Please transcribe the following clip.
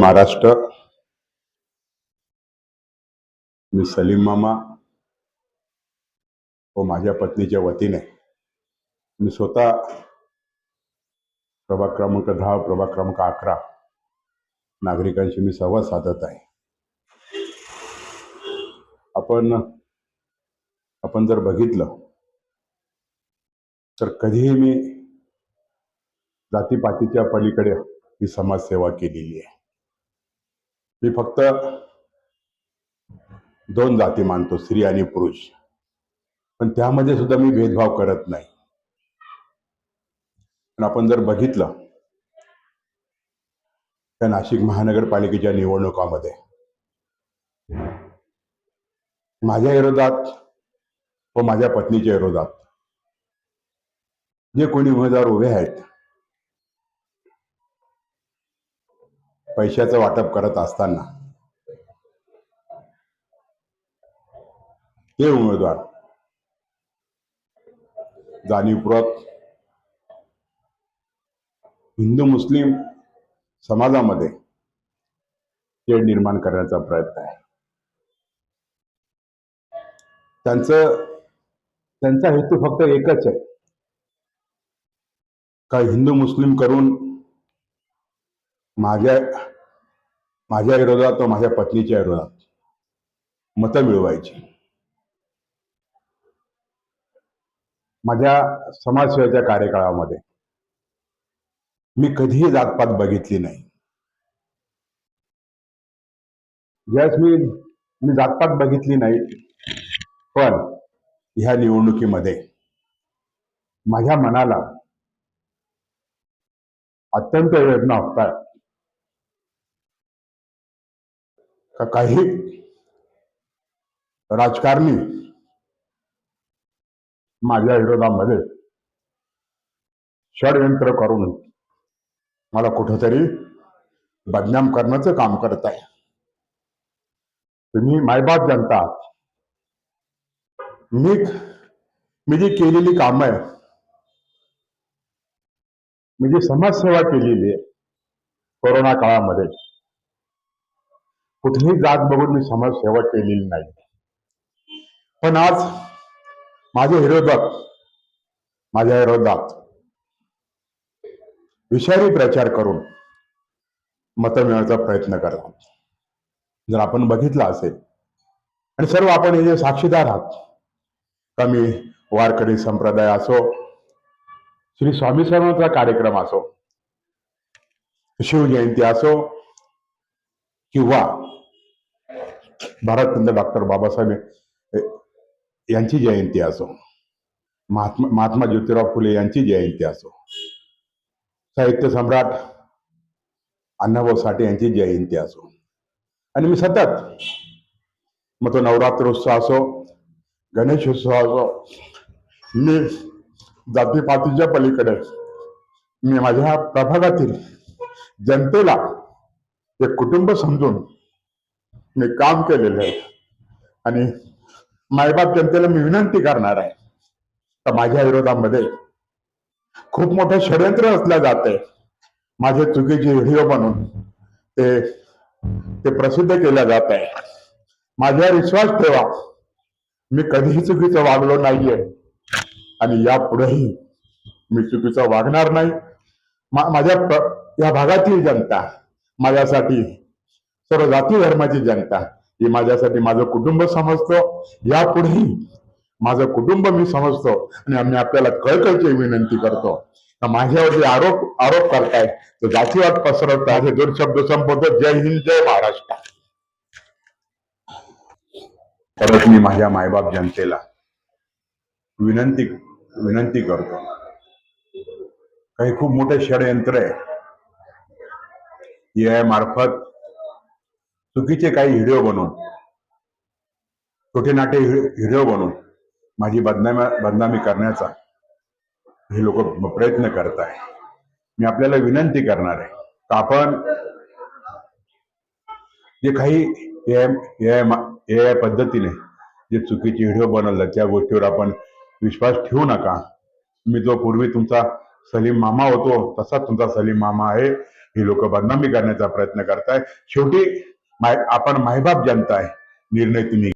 महाराष्ट्र. मी सलीम मामा व माझ्या पत्नीच्या वतीने मी स्वतः प्रभाग क्रमांक 10 प्रभाग क्रमांक 11 नागरिकांशी मी संवाद साधत आहे. आपण जर बघितलं तर कधीही मी जातीपातीच्या पलीकडे ही समाजसेवा केलेली आहे. मी फक्त 2 जाती मानतो, स्त्री आणि पुरुष, पण त्यामध्ये सुद्धा मी भेदभाव करत नाही. पण आपण जर बघितलं त्या नाशिक महानगरपालिकेच्या निवडणुकामध्ये माझ्या विरोधात व माझ्या पत्नीच्या विरोधात जे कोणी उमेदवार उभे आहेत, पैशाचं वाटप करत असताना ते उमेदवार जाणीवपूर्वक हिंदू मुस्लिम समाजामध्ये तेढ निर्माण करण्याचा प्रयत्न आहे. त्यांचा हेतू फक्त एकच आहे का हिंदू मुस्लिम करून माझ्या विरोधात व माझ्या पत्नीच्या विरोधात मतं मिळवायची. माझ्या समाजसेवेच्या कार्यकाळामध्ये मी कधीही जातपात बघितली नाही. ज्यावेळेस मी जातपात बघितली नाही, पण ह्या निवडणुकीमध्ये माझ्या मनाला अत्यंत वेदना होतात का काही राजकारणी माझ्या विरोधामध्ये षडयंत्र करून मला कुठेतरी बदनाम करण्याचं काम करत आहे. तुम्ही मायबाप जनता आहात. मी जी केलेली कामं आहे, मी जी समाजसेवा केलेली आहे कोरोना काळामध्ये, कुठेही जात बघून मी समाजसेवा केलेली नाही. पण आज माझ्या विरोधात विषारी प्रचार करून मतं मिळवण्याचा प्रयत्न करतात. जर आपण बघितलं असेल, आणि सर्व आपण हे जे साक्षीदार आहात का, मी वारकरी संप्रदाय असो, श्री स्वामी समर्थांचा कार्यक्रम असो, शिवजयंती असो, किंवा भारतरत्न डॉक्टर बाबासाहेब यांची जयंती असो, महात्मा ज्योतिराव फुले यांची जयंती असो, साहित्य सम्राट अण्णाभाऊ साठे यांची जयंती असो, आणि मी सतत मग तो नवरात्रोत्सव असो, गणेशोत्सव असो, मी जातीपातीच्या पलीकडे मी माझ्या प्रभागातील जनतेला एक कुटुंब समजून मी काम केलेलं आहे. आणि मायबाप जनतेला मी विनंती करणार आहे तर माझ्या विरोधामध्ये खूप मोठं षडयंत्र रचलं जाते. माझे चुकीचे व्हिडिओ बनवून ते प्रसिद्ध केल्या जात आहे. माझ्यावर विश्वास ठेवा, मी कधीही चुकीचं वागलो नाहीये आणि यापुढेही मी चुकीचं वागणार नाही. माझ्या या भागातील जनता, माझ्यासाठी सर्व जाती धर्माची जनता ही माझ्यासाठी माझं कुटुंब समजतो. यापुढेही माझं कुटुंब मी समजतो. आणि आम्ही आपल्याला कळकळीची विनंती करतो, माझ्यावर जे आरोप करताय तो जातीवाद पसरवताय, हे 2 शब्द संपवतो. जय हिंद, जय महाराष्ट्र. परत मी माझ्या मायबाप जनतेला विनंती करतो, काही खूप मोठे षडयंत्र आहे. AI मार्फत चुकीचे काही व्हिडिओ बनवून, छोटे नाटे व्हिडिओ बनवून माझी बदनामी करण्याचा हे लोक प्रयत्न करत आहे. मी आपल्याला विनंती करणार आहे तर आपण जे काही AI पद्धतीने जे चुकीचे व्हिडिओ बनवलं त्या गोष्टीवर आपण विश्वास ठेवू नका. मी जो पूर्वी तुमचा सलीम मामा होतो तसा तुमचा सलीम मामा आहे. हे लोक बदनामी करण्याचा प्रयत्न करताय. शेवटी आपण मायबाप जनता आहे, निर्णय तुम्ही